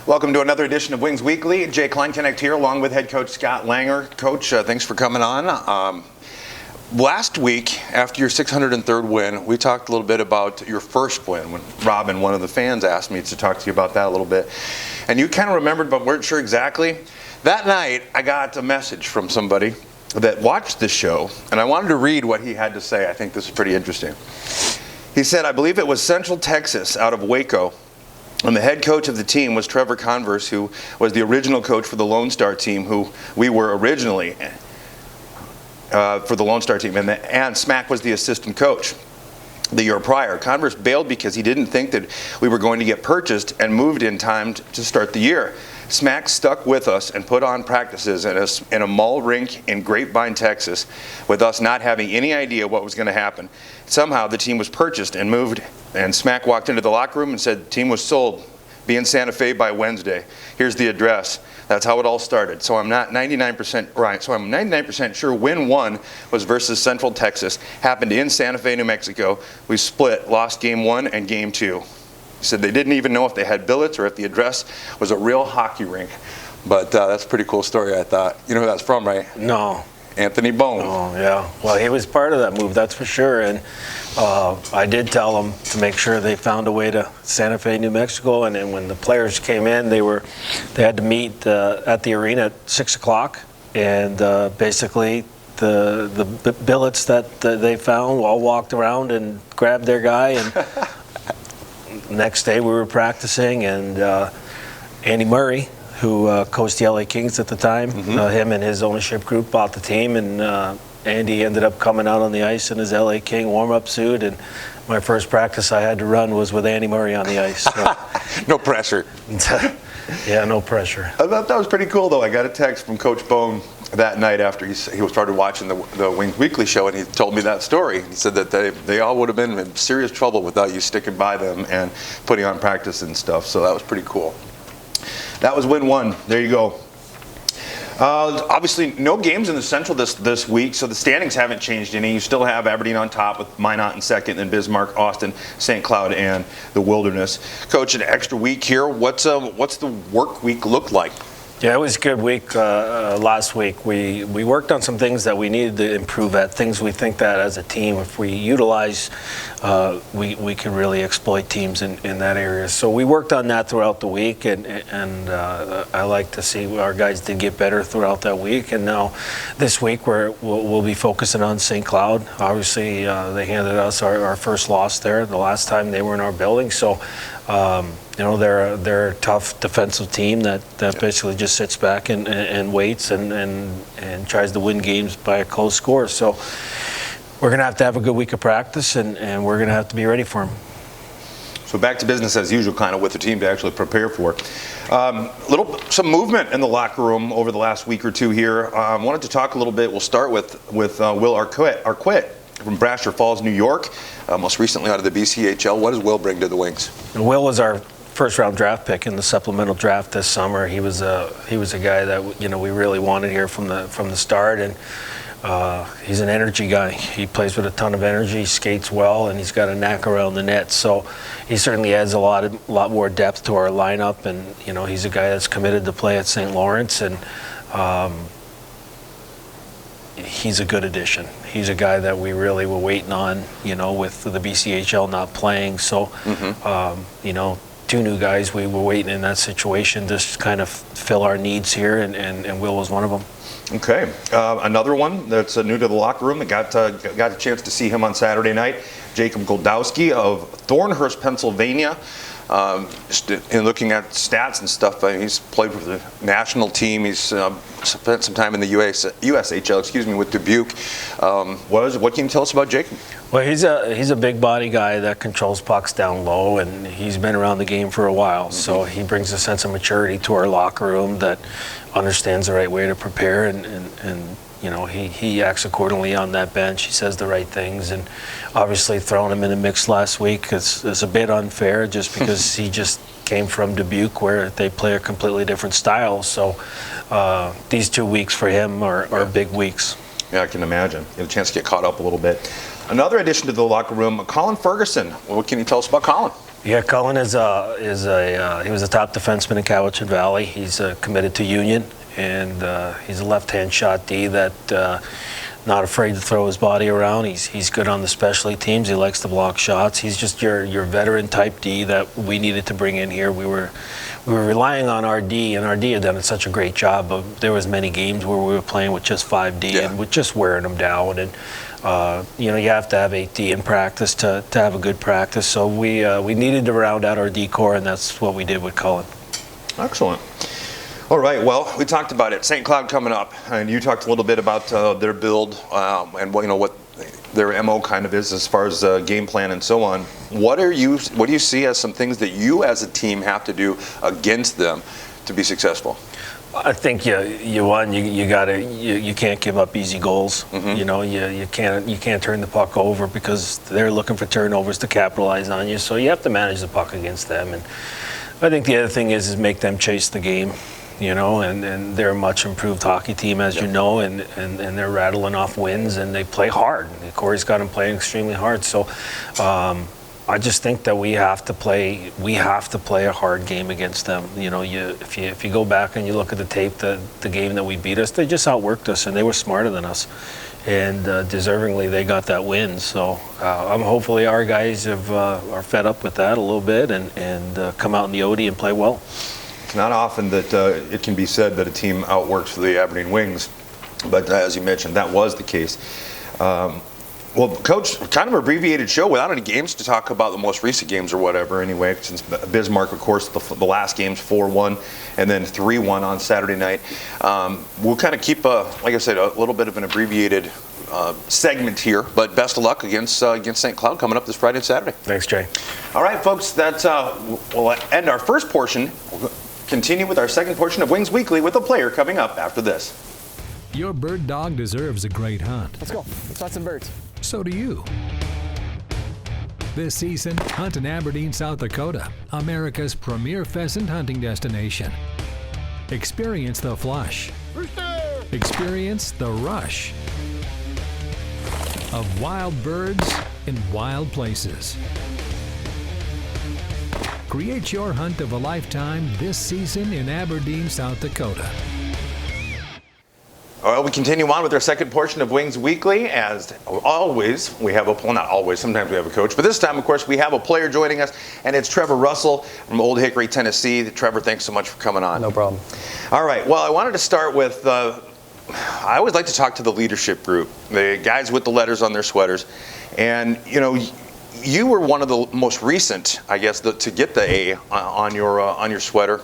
Welcome to another edition of Wings Weekly. Jay Kleinknecht here, along with head coach Scott Langer. Coach, thanks for coming on. Last week, after your 603rd win, we talked a little bit about your first win when Robin, one of the fans, asked me to talk to you about that a little bit. And you kind of remembered but weren't sure exactly. That night, I got a message from somebody that watched this show, and I wanted to read what he had to say. I think this is pretty interesting. He said, I believe it was Central Texas out of Waco. And the head coach of the team was Trevor Converse, who was the original coach for the Lone Star team, who we were originally for the Lone Star team. And Smack was the assistant coach the year prior. Converse bailed because he didn't think that we were going to get purchased and moved in time to start the year. Smack stuck with us and put on practices in a mall rink in Grapevine, Texas, with us not having any idea what was going to happen. Somehow the team was purchased and moved, and Smack walked into the locker room and said, the team was sold. Be in Santa Fe by Wednesday. Here's the address. That's how it all started. So I'm not 99% right. So I'm 99% sure win one was versus Central Texas. Happened in Santa Fe, New Mexico. We split, lost game one and game two. He said they didn't even know if they had billets or if the address was a real hockey rink. But that's a pretty cool story, I thought. You know who that's from, right? No. Anthony Bone. Oh, yeah. Well, he was part of that move, that's for sure. And I did tell them to make sure they found a way to Santa Fe, New Mexico. And then when the players came in, they had to meet at the arena at 6 o'clock. And basically, the billets that they found all walked around and grabbed their guy. And next day we were practicing, and Andy Murray, who coached the LA Kings at the time, him and his ownership group bought the team, and Andy ended up coming out on the ice in his LA King warm-up suit, and my first practice I had to run was with Andy Murray on the ice. So. No pressure. Yeah, no pressure. I thought that was pretty cool, though. I got a text from Coach Bone that night after he started watching the Wings Weekly show, and he told me that story. He said that they all would have been in serious trouble without you sticking by them and putting on practice and stuff, so that was pretty cool. That was win one. There you go. Obviously, no games in the Central this week, so the standings haven't changed any. You still have Aberdeen on top with Minot in second, then Bismarck, Austin, St. Cloud, and the Wilderness. Coach, an extra week here. What's the work week look like? Yeah, it was a good week last week. We worked on some things that we needed to improve at, things we think that as a team, if we utilize, we can really exploit teams in that area. So we worked on that throughout the week, and I like to see our guys did get better throughout that week. And now this week we'll be focusing on St. Cloud. Obviously, they handed us our first loss there the last time they were in our building. So. They're a tough defensive team that basically just sits back and waits and tries to win games by a close score. So we're going to have a good week of practice, and we're going to have to be ready for them. So back to business as usual, kind of with the team to actually prepare for. Some movement in the locker room over the last week or two here. I wanted to talk a little bit. We'll start with Will Arquette from Brasher Falls, New York, most recently out of the BCHL. What does Will bring to the Wings? Will was our first-round draft pick in the supplemental draft this summer. He was a guy that we really wanted here from the start, and he's an energy guy. He plays with a ton of energy, skates well, and he's got a knack around the net. So he certainly adds a lot more depth to our lineup, and he's a guy that's committed to play at St. Lawrence, and he's a good addition. He's a guy that we really were waiting on, with the BCHL not playing. So, two new guys we were waiting in that situation to just kind of fill our needs here, and Will was one of them. Okay. Another one that's new to the locker room that got a chance to see him on Saturday night, Jacob Goldowski of Thornhurst, Pennsylvania. In looking at stats and stuff, he's played with the national team. He's spent some time in the USHL, with Dubuque. What can you tell us about Jacob? Well, he's a big body guy that controls pucks down low, and he's been around the game for a while. So he brings a sense of maturity to our locker room that understands the right way to prepare, and he acts accordingly on that bench. He says the right things, and obviously throwing him in the mix last week is a bit unfair just because he just came from Dubuque where they play a completely different style. So these 2 weeks for him are big weeks. Yeah, I can imagine. You had a chance to get caught up a little bit. Another addition to the locker room, Colin Ferguson. What can you tell us about Colin? Yeah, Cullen he was a top defenseman in Cowichan Valley. He's committed to Union, and he's a left-hand shot D that not afraid to throw his body around. He's good on the specialty teams. He likes to block shots. He's just your veteran type D that we needed to bring in here. We were relying on our D, and our D had done such a great job. But there was many games where we were playing with just 5D and with just wearing them down. And you have to have 8D in practice to have a good practice. So we needed to round out our D core, and that's what we did with Cullen. Excellent. All right, well, we talked about it. St. Cloud coming up, and you talked a little bit about their build and what their MO kind of is as far as game plan and so on. What do you see as some things that you as a team have to do against them to be successful? I think you can't give up easy goals. You can't turn the puck over because they're looking for turnovers to capitalize on you. So you have to manage the puck against them. And I think the other thing is make them chase the game. And they're a much improved hockey team, as you know, and they're rattling off wins, and they play hard. Corey's got them playing extremely hard. So I just think that we have to play a hard game against them. If you go back and you look at the tape, the game that we beat us, they just outworked us, and they were smarter than us, and deservingly they got that win. So hopefully our guys are fed up with that a little bit and come out in the OD and play well. It's not often that it can be said that a team outworks the Aberdeen Wings, but as you mentioned, that was the case. Well, Coach, kind of an abbreviated show without any games to talk about, the most recent games or whatever anyway, since Bismarck, of course, the last game's 4-1 and then 3-1 on Saturday night. We'll kind of keep, like I said, a little bit of an abbreviated segment here, but best of luck against St. Cloud coming up this Friday and Saturday. Thanks, Jay. All right, folks, that will end our first portion. We'll continue with our second portion of Wings Weekly with a player coming up after this. Your bird dog deserves a great hunt. Let's go. Let's hunt some birds. So do you. This season, hunt in Aberdeen, South Dakota, America's premier pheasant hunting destination. Experience the flush. Experience the rush of wild birds in wild places. Create your hunt of a lifetime this season in Aberdeen, South Dakota. All right, we continue on with our second portion of Wings Weekly. As always, we have not always, sometimes we have a coach, but this time, of course, we have a player joining us, and it's Trevor Russell from Old Hickory, Tennessee. Trevor, thanks so much for coming on. No problem. All right, well, I wanted to start with, I always like to talk to the leadership group, the guys with the letters on their sweaters, and, you were one of the most recent, I guess, to get the A on your sweater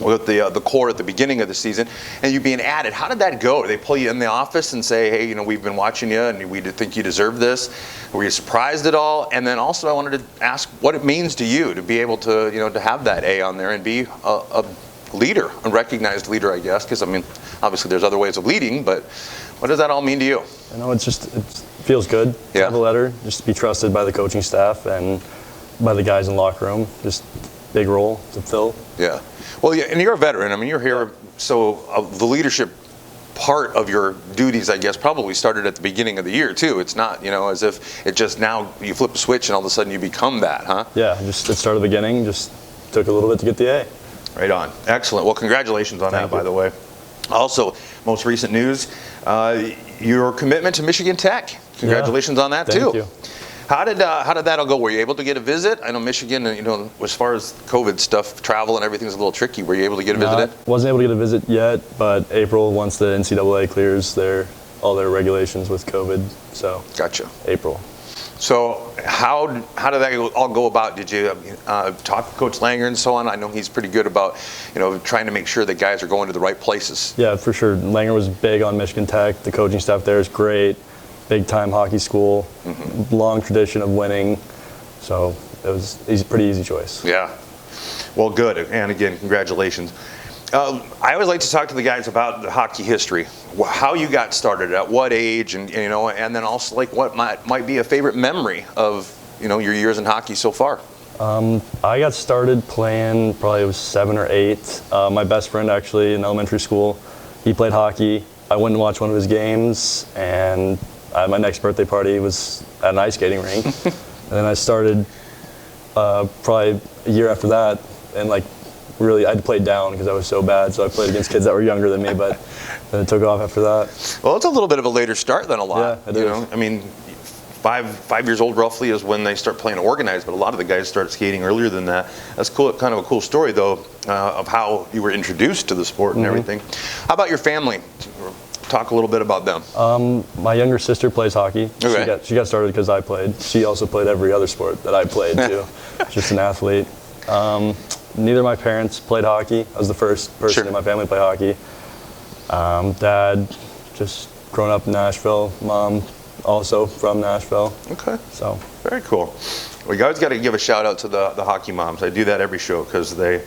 with the core at the beginning of the season, and you being added. How did that go? Did they pull you in the office and say, hey, we've been watching you and we think you deserve this? Were you surprised at all? And then also I wanted to ask what it means to you to be able to, to have that A on there and be a leader, a recognized leader, I guess, because, obviously there's other ways of leading, but what does that all mean to you? It feels good to have a letter, just to be trusted by the coaching staff and by the guys in the locker room. Just big role to fill. Yeah. Well, yeah, and you're a veteran. You're here, so the leadership part of your duties, I guess, probably started at the beginning of the year, too. It's not, as if it just now you flip a switch and all of a sudden you become that, huh? Yeah, just it started at the beginning, just took a little bit to get the A. Right on. Excellent. Well, congratulations on that, by the way. Also, most recent news, your commitment to Michigan Tech. Congratulations on that, too. Thank you. How did that all go? Were you able to get a visit? I know Michigan, as far as COVID stuff, travel and everything's a little tricky. Were you able to get a visit in? Wasn't able to get a visit yet, but April, once the NCAA clears all their regulations with COVID, so. Gotcha. April. So how did that all go about? Did you talk to Coach Langer and so on? I know he's pretty good about, trying to make sure that guys are going to the right places. Yeah, for sure. Langer was big on Michigan Tech. The coaching staff there is great. Big-time hockey school, long tradition of winning. So it was a pretty easy choice. Yeah. Well, good. And again, congratulations. I always like to talk to the guys about the hockey history, how you got started, at what age, and and then also like what might be a favorite memory of your years in hockey so far. I got started playing probably was 7 or 8. My best friend actually in elementary school, he played hockey. I went and watched one of his games, and my next birthday party was at an ice skating rink. And then I started probably a year after that, and like really I'd played down because I was so bad. So I played against kids that were younger than me, but then it took off after that. Well, it's a little bit of a later start than a lot. Yeah, it is. I mean, five years old roughly is when they start playing organized, but a lot of the guys start skating earlier than that. That's cool. Kind of a cool story though, of how you were introduced to the sport and everything. How about your family? Talk a little bit about them. My younger sister plays hockey. Okay. She got started because I played. She also played every other sport that I played too. Just an athlete. Neither of my parents played hockey. I was the first person in my family to play hockey. Dad, just grown up in Nashville. Mom, also from Nashville. Okay. So very cool. Well, you guys got to give a shout out to the hockey moms. I do that every show because they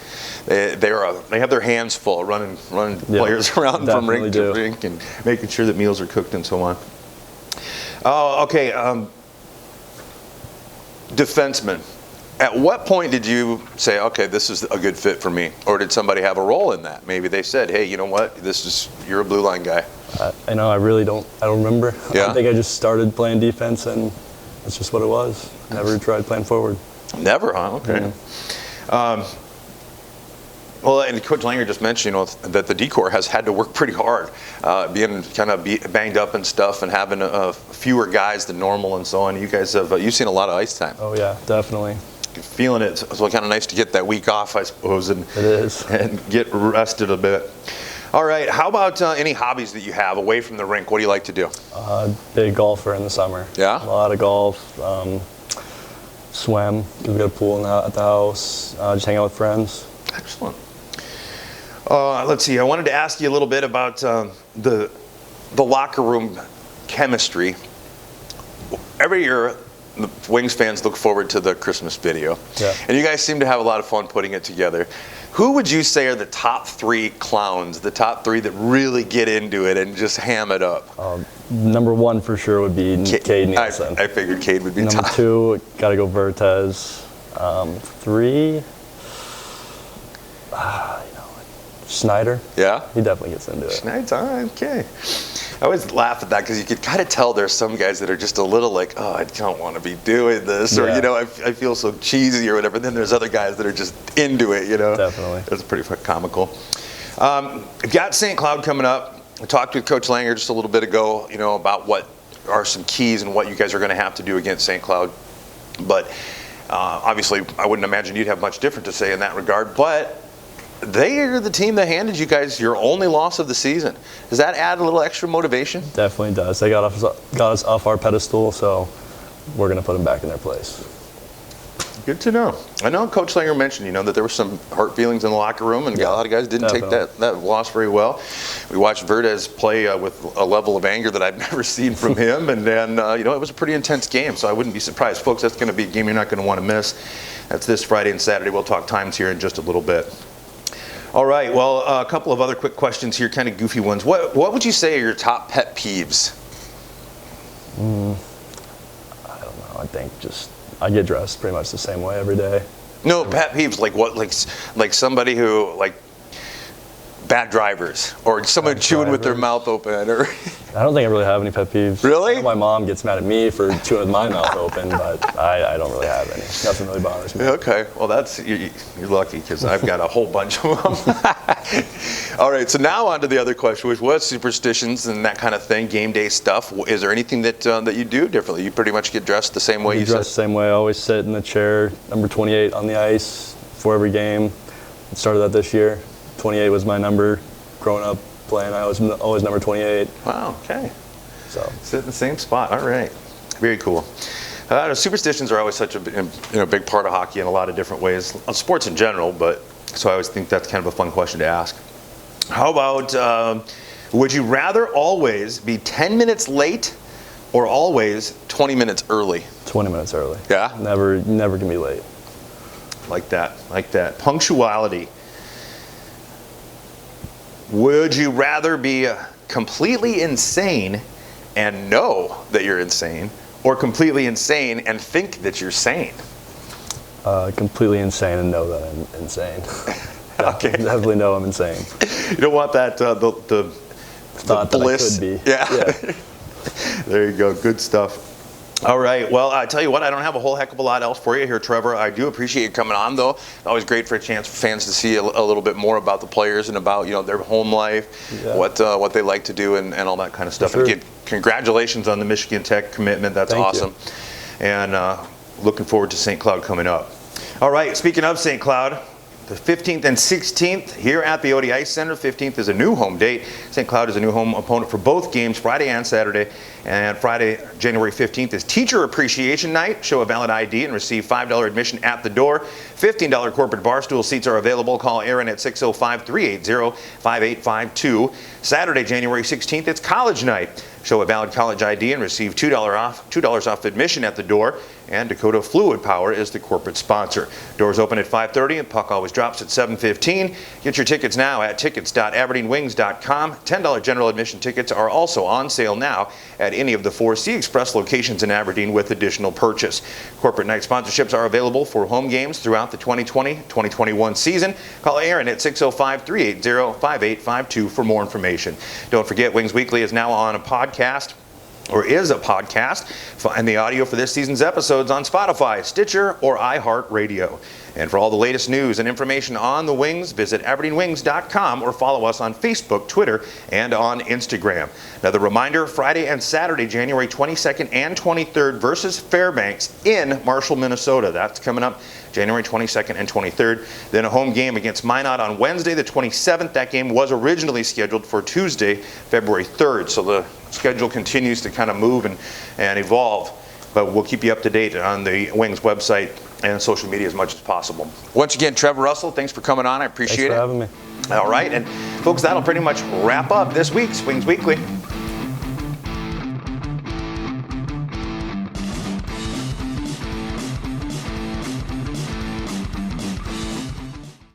have their hands full running players around from rink to rink and making sure that meals are cooked and so on. Oh, okay. Defenseman. At what point did you say, okay, this is a good fit for me? Or did somebody have a role in that? Maybe they said, hey, you know what? You're a blue line guy. I know, I don't remember. Yeah. I think I just started playing defense and that's just what it was. Never tried playing forward. Never, huh? Okay. Well, and Coach Langer just mentioned, that the D-Corps has had to work pretty hard, being kind of banged up and stuff, and having fewer guys than normal and so on. You guys you've seen a lot of ice time. Oh yeah, definitely. Feeling it, so kind of nice to get that week off, I suppose, and it is, and get rested a bit. All right, how about any hobbies that you have away from the rink? What do you like to do? Big golfer in the summer. Yeah? A lot of golf, swim, because we got a pool at the house, just hang out with friends. Excellent. Let's see, I wanted to ask you a little bit about the locker room chemistry. Every year, the Wings fans look forward to the Christmas video. Yeah. And you guys seem to have a lot of fun putting it together. Who would you say are the top 3 clowns, the top 3 that really get into it and just ham it up? Number 1 for sure would be Cade Nielsen. I figured Cade would be Number top. 2, got to go Vertez. 3, Snyder. Yeah? He definitely gets into it. Schneider's okay. I always laugh at that because you could kind of tell there's some guys that are just a little like, oh, I don't want to be doing this, or I feel so cheesy or whatever. Then there's other guys that are just into it, Definitely. That's pretty comical. We've got St. Cloud coming up. I talked with Coach Langer just a little bit ago, about what are some keys and what you guys are going to have to do against St. Cloud. But obviously, I wouldn't imagine you'd have much different to say in that regard. But they are the team that handed you guys your only loss of the season. Does that add a little extra motivation? Definitely does. They got us off our pedestal, so we're going to put them back in their place. Good to know. I know Coach Langer mentioned, that there were some hurt feelings in the locker room, and a lot of guys didn't take that loss very well. We watched Vertez play with a level of anger that I've never seen from him, and then, it was a pretty intense game, so I wouldn't be surprised. Folks, that's going to be a game you're not going to want to miss. That's this Friday and Saturday. We'll talk times here in just a little bit. All right, well, a couple of other quick questions here, kind of goofy ones. What would you say are your top pet peeves? I don't know. I think I get dressed pretty much the same way every day. No, pet peeves, like what? Like somebody who, bad drivers, or someone chewing with their mouth open, or... I don't think I really have any pet peeves. Really? I know my mom gets mad at me for chewing with my mouth open, but I don't really have any. Nothing really bothers me. Okay, well you're lucky because I've got a whole bunch of them. All right, so now on to the other question, which was superstitions and that kind of thing, game day stuff. Is there anything that you do differently? You pretty much get dressed the same way you said? Dressed the same way. I always sit in the chair, number 28 on the ice before every game. I started that this year. 28 was my number growing up playing. I was always number 28. Wow, okay. So sit in the same spot. All right. Very cool. Superstitions are always such a big part of hockey in a lot of different ways, sports in general, but so I always think that's kind of a fun question to ask. How about, would you rather always be 10 minutes late or always 20 minutes early? 20 minutes early. Yeah? Never can be late. Like that. Punctuality. Would you rather be completely insane and know that you're insane, or completely insane and think that you're sane? Completely insane and know that I'm insane. Okay. Definitely know I'm insane. You don't want that the thought bliss. That I could be. Yeah. There you go. Good stuff. All right. Well, I tell you what, I don't have a whole heck of a lot else for you here, Trevor. I do appreciate you coming on, though. Always great for a chance for fans to see a little bit more about the players and about their home life, what they like to do, and all that kind of stuff. Sure. And again, congratulations on the Michigan Tech commitment. That's Thank awesome. And looking forward to St. Cloud coming up. All right. Speaking of St. Cloud, the 15th and 16th here at the ODI Center. 15th is a new home date. St. Cloud is a new home opponent for both games, Friday and Saturday. And Friday, January 15th, is Teacher Appreciation Night. Show a valid ID and receive $5 admission at the door. $15 corporate barstool seats are available. Call Aaron at 605-380-5852. Saturday, January 16th, it's College Night. Show a valid college ID and receive $2 off admission at the door. And Dakota Fluid Power is the corporate sponsor. Doors open at 5:30 and puck always drops at 7:15. Get your tickets now at tickets.aberdeenwings.com. $10 general admission tickets are also on sale now at any of the 4 Sea Express locations in Aberdeen with additional purchase. Corporate night sponsorships are available for home games throughout the 2020-2021 season. Call Aaron at 605-380-5852 for more information. Don't forget, Wings Weekly is now on a podcast. Is a podcast. Find the audio for this season's episodes on Spotify, Stitcher, or iHeartRadio. And for all the latest news and information on the Wings, visit aberdeenwings.com or follow us on Facebook, Twitter, and on Instagram. Another reminder, Friday and Saturday, January 22nd and 23rd versus Fairbanks in Marshall, Minnesota. That's coming up January 22nd and 23rd. Then a home game against Minot on Wednesday, the 27th. That game was originally scheduled for Tuesday, February 3rd. So the schedule continues to kind of move and evolve. But we'll keep you up to date on the Wings website and social media as much as possible. Once again, Trevor Russell, thanks for coming on. I appreciate it. Thanks for having me. All right. And folks, that'll pretty much wrap up this week's Wings Weekly.